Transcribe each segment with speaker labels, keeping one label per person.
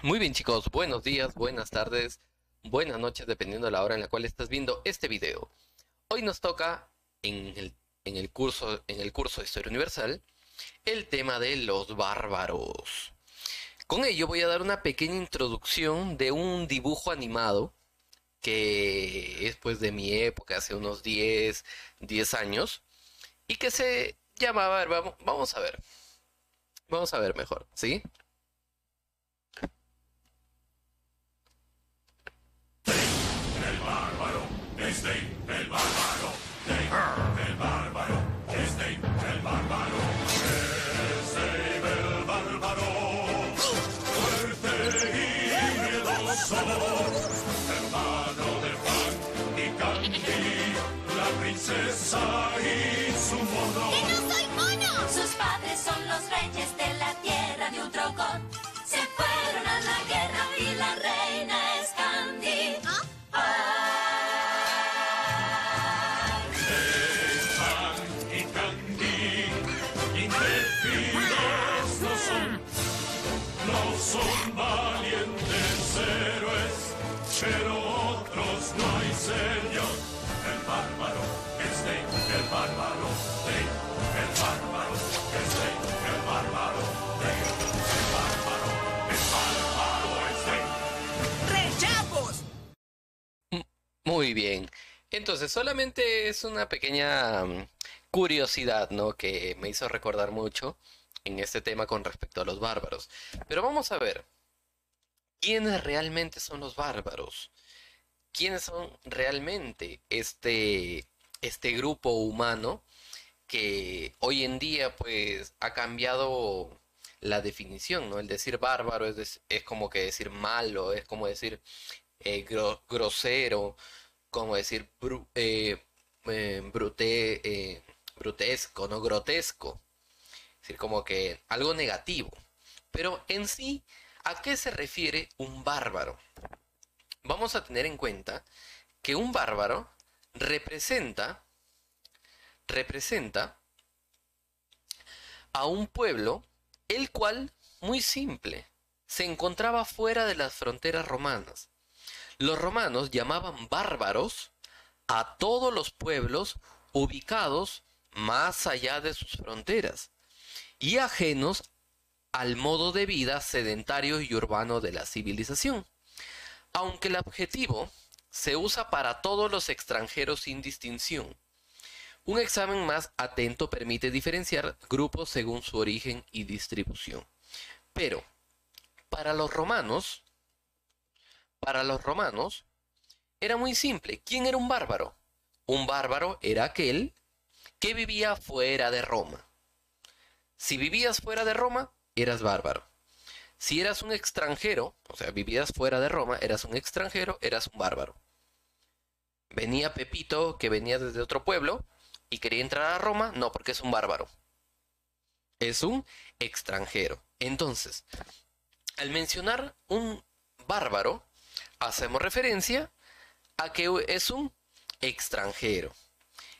Speaker 1: Muy bien chicos, buenos días, buenas tardes, buenas noches, dependiendo de la hora en la cual estás viendo este video. Hoy nos toca en el curso de Historia Universal el tema de los bárbaros. Con ello voy a dar una pequeña introducción de un dibujo animado que es pues de mi época, hace unos diez años, y que se llamaba, a ver, vamos a ver mejor, ¿sí?
Speaker 2: El bárbaro, es Dave, el bárbaro, Dave, el bárbaro, es Dave, el bárbaro, es Dave, el bárbaro, fuerte y miedoso, hermano de Pan y Candy, la princesa y su mono.
Speaker 3: ¡Que no soy mono!
Speaker 4: Sus padres son los reyes de la tierra de Utrocón. Se fueron a la guerra y la reina es Candy.
Speaker 2: Pan y Candy, intrépidos no son valientes héroes, pero otros no hay señor. El bárbaro es Dave, el bárbaro, Dave, el bárbaro es Dave, el bárbaro, Dave, el bárbaro es Dave.
Speaker 3: ¡Rechapos!
Speaker 1: Muy bien. Entonces, solamente es una pequeña curiosidad, ¿no? Que me hizo recordar mucho en este tema con respecto a los bárbaros. Pero vamos a ver, ¿quiénes realmente son los bárbaros? ¿Quiénes son realmente este grupo humano que hoy en día pues ha cambiado la definición, ¿no? El decir bárbaro es como que decir malo, es como decir grosero, como decir brutesco, ¿no? Grotesco. Es decir, como que algo negativo. Pero en sí, ¿a qué se refiere un bárbaro? Vamos a tener en cuenta que un bárbaro representa a un pueblo el cual, muy simple, se encontraba fuera de las fronteras romanas. Los romanos llamaban bárbaros a todos los pueblos ubicados más allá de sus fronteras y ajenos al modo de vida sedentario y urbano de la civilización. Aunque el adjetivo se usa para todos los extranjeros sin distinción, un examen más atento permite diferenciar grupos según su origen y distribución. Pero para los romanos, para los romanos era muy simple. ¿Quién era un bárbaro? Un bárbaro era aquel que vivía fuera de Roma. Si vivías fuera de Roma, eras bárbaro. Si eras un extranjero, o sea, vivías fuera de Roma, eras un extranjero, eras un bárbaro. Venía Pepito, que venía desde otro pueblo, y quería entrar a Roma, no, porque es un bárbaro. Es un extranjero. Entonces, al mencionar un bárbaro, hacemos referencia a que es un extranjero.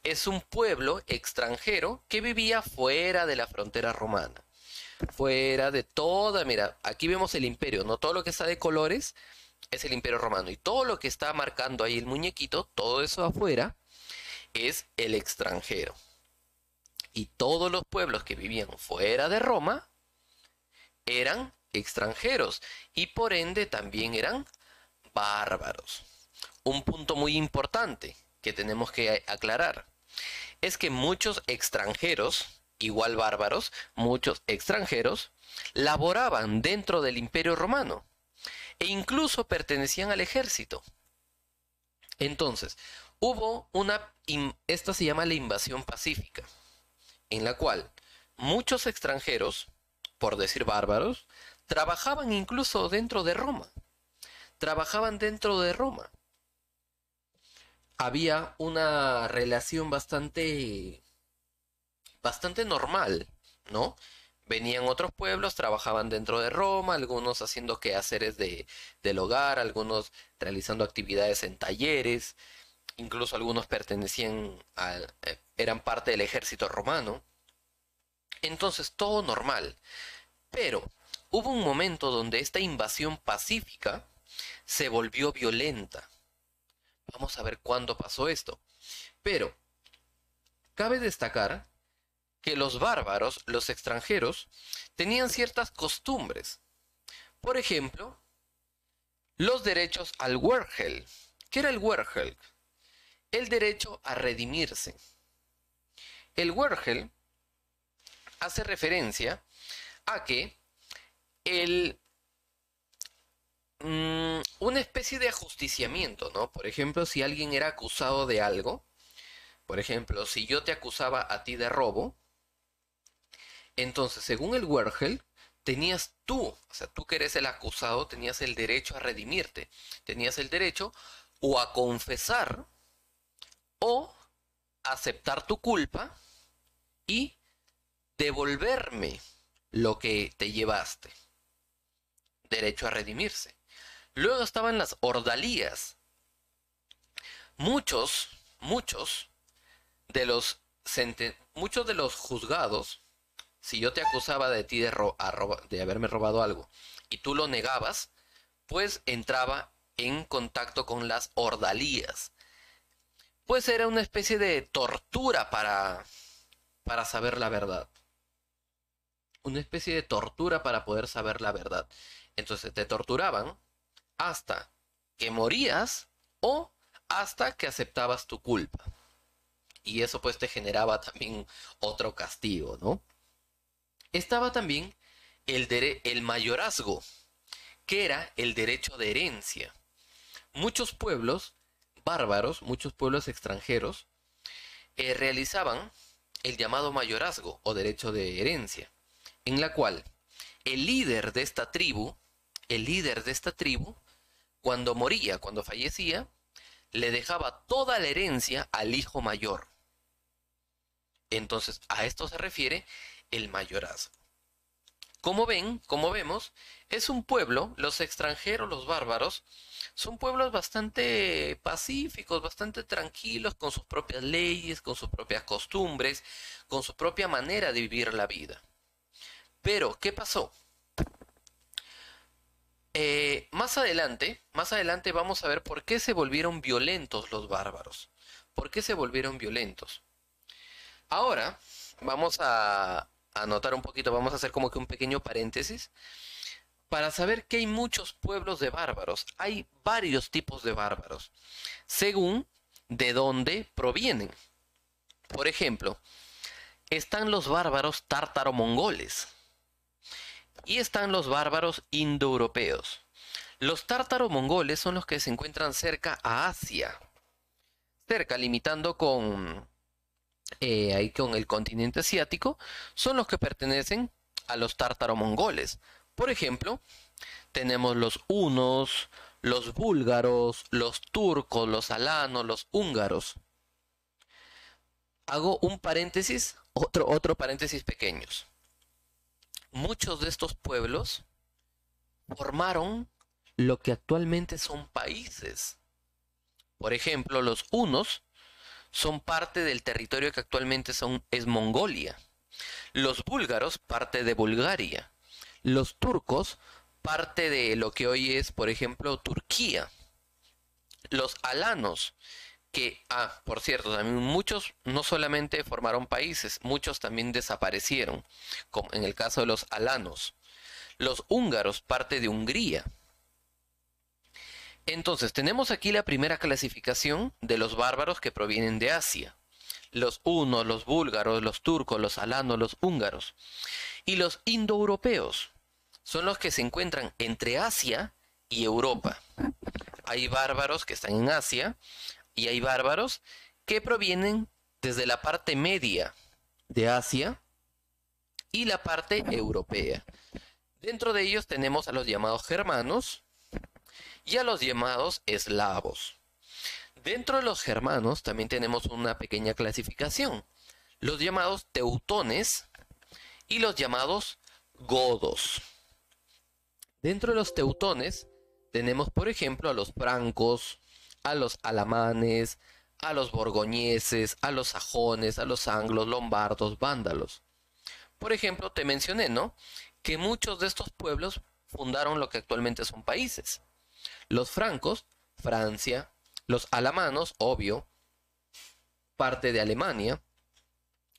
Speaker 1: Es un pueblo extranjero que vivía fuera de la frontera romana. Fuera de toda, mira, aquí vemos el imperio, no todo lo que está de colores es el imperio romano. Y todo lo que está marcando ahí el muñequito, todo eso afuera, es el extranjero. Y todos los pueblos que vivían fuera de Roma eran extranjeros y por ende también eran bárbaros. Un punto muy importante que tenemos que aclarar es que muchos extranjeros, igual bárbaros, muchos extranjeros, laboraban dentro del Imperio Romano e incluso pertenecían al ejército. Entonces, esta se llama la invasión pacífica, en la cual muchos extranjeros, por decir bárbaros, trabajaban incluso dentro de Roma. Trabajaban dentro de Roma. Había una relación bastante normal, ¿no? Venían otros pueblos, trabajaban dentro de Roma, algunos haciendo quehaceres del hogar, algunos realizando actividades en talleres, incluso algunos eran parte del ejército romano. Entonces, todo normal. Pero hubo un momento donde esta invasión pacífica se volvió violenta. Vamos a ver cuándo pasó esto. Pero cabe destacar que los bárbaros, los extranjeros, tenían ciertas costumbres. Por ejemplo, los derechos al Wergel. ¿Qué era el Wergel? El derecho a redimirse. El Wergel hace referencia a que una especie de ajusticiamiento, ¿no? Por ejemplo, si alguien era acusado de algo, por ejemplo, si yo te acusaba a ti de robo, entonces, según el Wergel, tenías tú, o sea, tú que eres el acusado, tenías el derecho a redimirte, tenías el derecho o a confesar o aceptar tu culpa y devolverme lo que te llevaste. Derecho a redimirse. Luego estaban las ordalías. Muchos de los juzgados, si yo te acusaba de ti de haberme robado algo y tú lo negabas, pues entraba en contacto con las ordalías. Pues era una especie de tortura para saber la verdad. Una especie de tortura para poder saber la verdad. Entonces te torturaban hasta que morías o hasta que aceptabas tu culpa. Y eso pues te generaba también otro castigo, ¿no? Estaba también el mayorazgo, que era el derecho de herencia. Muchos pueblos bárbaros, muchos pueblos extranjeros, realizaban el llamado mayorazgo o derecho de herencia, en la cual el líder de esta tribu, cuando moría, cuando fallecía, le dejaba toda la herencia al hijo mayor. Entonces, a esto se refiere el mayorazgo. Como vemos, es un pueblo, los extranjeros, los bárbaros, son pueblos bastante pacíficos, bastante tranquilos, con sus propias leyes, con sus propias costumbres, con su propia manera de vivir la vida. Pero, ¿qué pasó? Más adelante vamos a ver por qué se volvieron violentos los bárbaros. ¿Por qué se volvieron violentos? Ahora vamos a anotar un poquito, vamos a hacer como que un pequeño paréntesis para saber que hay muchos pueblos de bárbaros. Hay varios tipos de bárbaros, según de dónde provienen. Por ejemplo, están los bárbaros tártaro-mongoles y están los bárbaros indoeuropeos. Los tártaro-mongoles son los que se encuentran cerca a Asia, limitando con el continente asiático, son los que pertenecen a los tártaro-mongoles. Por ejemplo, tenemos los hunos, los búlgaros, los turcos, los alanos, los húngaros. Hago un paréntesis, otro paréntesis pequeños. Muchos de estos pueblos formaron lo que actualmente son países. Por ejemplo, los hunos son parte del territorio que actualmente es Mongolia. Los búlgaros, parte de Bulgaria. Los turcos, parte de lo que hoy es, por ejemplo, Turquía. Los alanos, por cierto, también muchos no solamente formaron países, muchos también desaparecieron, como en el caso de los alanos. Los húngaros, parte de Hungría. Entonces, tenemos aquí la primera clasificación de los bárbaros que provienen de Asia. Los hunos, los búlgaros, los turcos, los alanos, los húngaros. Y los indoeuropeos son los que se encuentran entre Asia y Europa. Hay bárbaros que están en Asia y hay bárbaros que provienen desde la parte media de Asia y la parte europea. Dentro de ellos tenemos a los llamados germanos y a los llamados eslavos. Dentro de los germanos también tenemos una pequeña clasificación. Los llamados teutones y los llamados godos. Dentro de los teutones tenemos, por ejemplo, a los francos, a los alamanes, a los borgoñeses, a los sajones, a los anglos, lombardos, vándalos. Por ejemplo, te mencioné, ¿no?, que muchos de estos pueblos fundaron lo que actualmente son países. Los francos, Francia, los alamanos, obvio, parte de Alemania.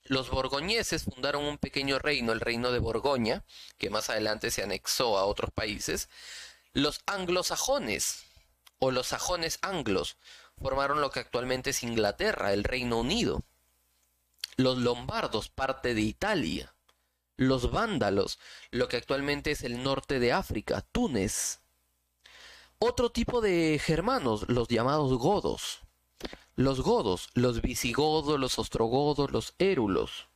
Speaker 1: Los borgoñeses fundaron un pequeño reino, el reino de Borgoña, que más adelante se anexó a otros países. Los anglosajones, o los sajones anglos, formaron lo que actualmente es Inglaterra, el Reino Unido. Los lombardos, parte de Italia. Los vándalos, lo que actualmente es el norte de África, Túnez. Otro tipo de germanos, los llamados godos. Los godos, los visigodos, los ostrogodos, los érulos.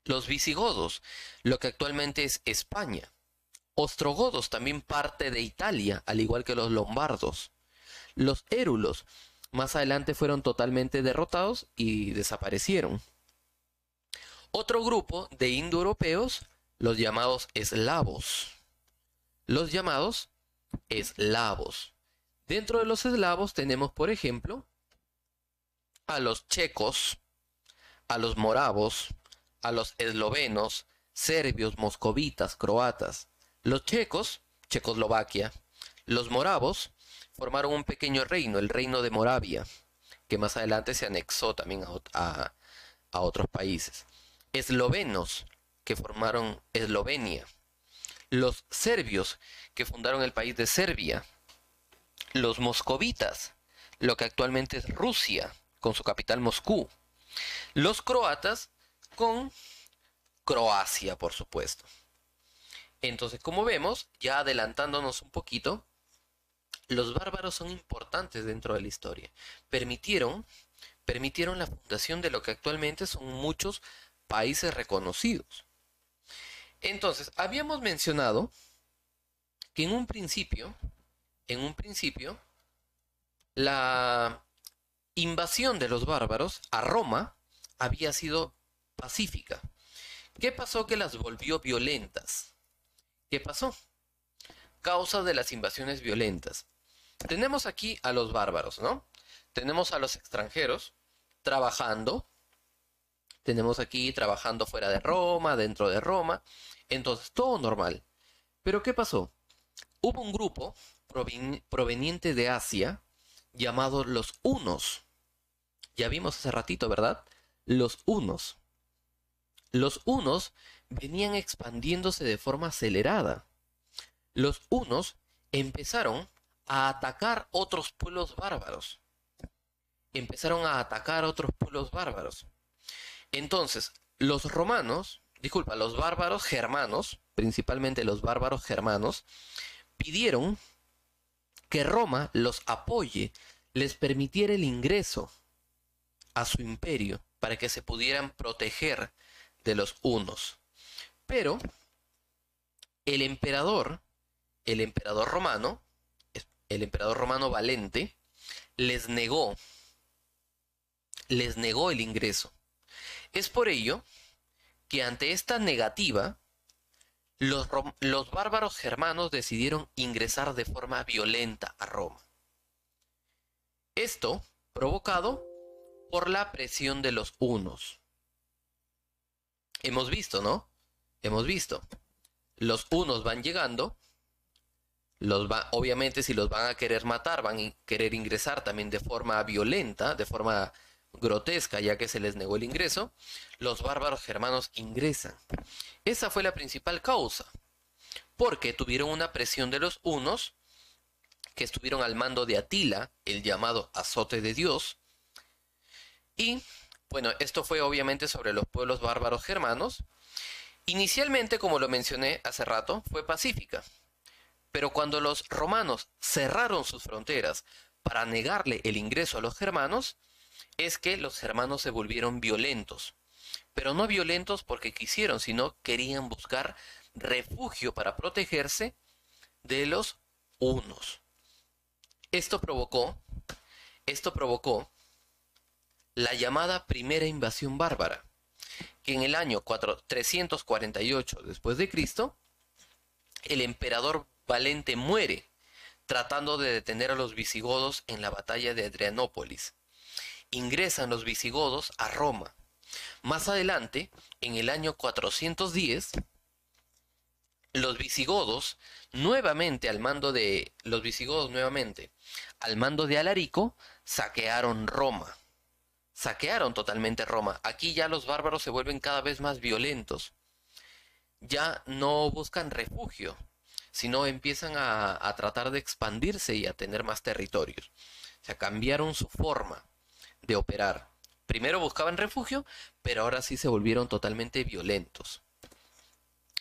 Speaker 1: Los visigodos, lo que actualmente es España. Ostrogodos, también parte de Italia, al igual que los lombardos. Los érulos, más adelante fueron totalmente derrotados y desaparecieron. Otro grupo de indoeuropeos, los llamados eslavos. Los llamados eslavos. Dentro de los eslavos tenemos, por ejemplo, a los checos, a los moravos, a los eslovenos, serbios, moscovitas, croatas. Los checos, Checoslovaquia. Los moravos formaron un pequeño reino, el reino de Moravia, que más adelante se anexó también a otros países. Eslovenos, que formaron Eslovenia. Los serbios, que fundaron el país de Serbia. Los moscovitas, lo que actualmente es Rusia, con su capital Moscú. Los croatas con Croacia, por supuesto. Entonces, como vemos, ya adelantándonos un poquito, los bárbaros son importantes dentro de la historia. Permitieron la fundación de lo que actualmente son muchos países reconocidos. Entonces, habíamos mencionado que en un principio, la invasión de los bárbaros a Roma había sido pacífica. ¿Qué pasó que las volvió violentas? ¿Qué pasó? Causa de las invasiones violentas. Tenemos aquí a los bárbaros, ¿no? Tenemos a los extranjeros trabajando. Tenemos aquí trabajando fuera de Roma, dentro de Roma. Entonces, todo normal. Pero ¿qué pasó? Hubo un grupo proveniente de Asia llamado los hunos. Ya vimos hace ratito, ¿verdad? Los hunos. Los hunos venían expandiéndose de forma acelerada. Los hunos empezaron a atacar otros pueblos bárbaros. Entonces, los bárbaros germanos, principalmente los bárbaros germanos, pidieron que Roma los apoye, les permitiera el ingreso a su imperio para que se pudieran proteger de los hunos. Pero el emperador romano Valente, les negó el ingreso. Es por ello que ante esta negativa, los bárbaros germanos decidieron ingresar de forma violenta a Roma. Esto provocado por la presión de los hunos. Hemos visto, ¿no? Los hunos van llegando. Obviamente, si los van a querer matar, van a querer ingresar también de forma violenta, de forma grotesca, ya que se les negó el ingreso. Los bárbaros germanos ingresan. Esa fue la principal causa, porque tuvieron una presión de los hunos, que estuvieron al mando de Atila, el llamado azote de Dios. Y, bueno, esto fue obviamente sobre los pueblos bárbaros germanos. Inicialmente, como lo mencioné hace rato, fue pacífica. Pero cuando los romanos cerraron sus fronteras para negarle el ingreso a los germanos, es que los germanos se volvieron violentos. Pero no violentos porque quisieron, sino querían buscar refugio para protegerse de los hunos. Esto provocó la llamada primera invasión bárbara, que en el año 348 después de Cristo, el emperador Valente muere tratando de detener a los visigodos en la batalla de Adrianópolis. Ingresan los visigodos a Roma. Más adelante, en el año 410, los visigodos nuevamente al mando de Alarico, saquearon Roma. Saquearon totalmente Roma. Aquí ya los bárbaros se vuelven cada vez más violentos. Ya no buscan refugio, sino empiezan a tratar de expandirse y a tener más territorios. O sea, cambiaron su forma de operar. Primero buscaban refugio, pero ahora sí se volvieron totalmente violentos.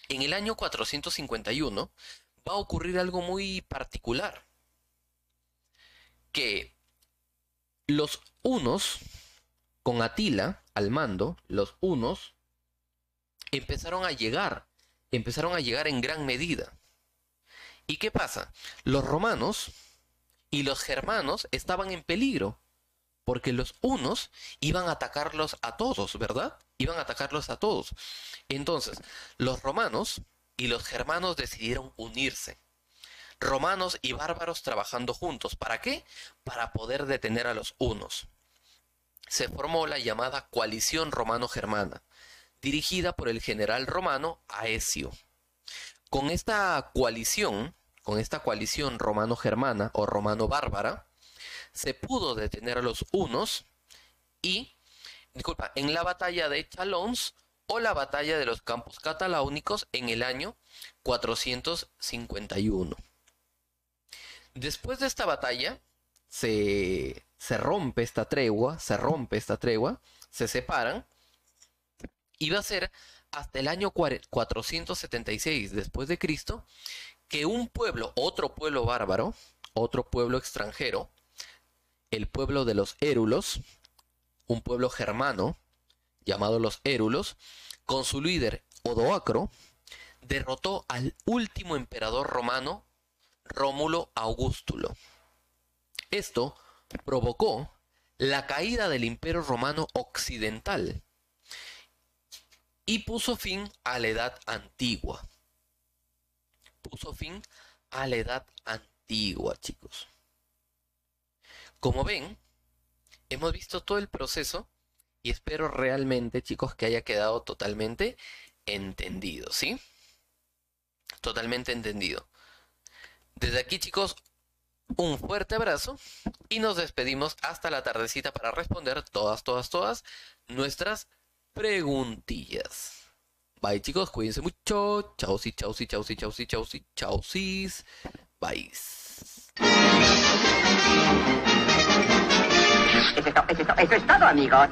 Speaker 1: En el año 451 va a ocurrir algo muy particular, que los hunos, con Atila al mando, los hunos empezaron a llegar en gran medida. ¿Y qué pasa? Los romanos y los germanos estaban en peligro, porque los hunos iban a atacarlos a todos, ¿verdad? Iban a atacarlos a todos. Entonces, los romanos y los germanos decidieron unirse. Romanos y bárbaros trabajando juntos. ¿Para qué? Para poder detener a los hunos. Se formó la llamada coalición romano-germana, dirigida por el general romano Aecio. Con esta coalición romano-germana o romano-bárbara, se pudo detener a los hunos en la batalla de Chalons o la batalla de los Campos Cataláunicos en el año 451. Después de esta batalla, se rompe esta tregua, se separan, y va a ser hasta el año 476 después de Cristo que otro pueblo bárbaro, otro pueblo extranjero, el pueblo de los érulos, un pueblo germano llamado los érulos, con su líder Odoacro, derrotó al último emperador romano, Rómulo Augustulo. Esto provocó la caída del Imperio Romano Occidental y puso fin a la Edad Antigua. Chicos. Como ven, hemos visto todo el proceso y espero realmente, chicos, que haya quedado totalmente entendido, ¿sí? Totalmente entendido. Desde aquí, chicos, un fuerte abrazo y nos despedimos hasta la tardecita para responder todas nuestras preguntillas. Bye, chicos, cuídense mucho. Chausis. Bye.
Speaker 3: Eso es todo, amigos.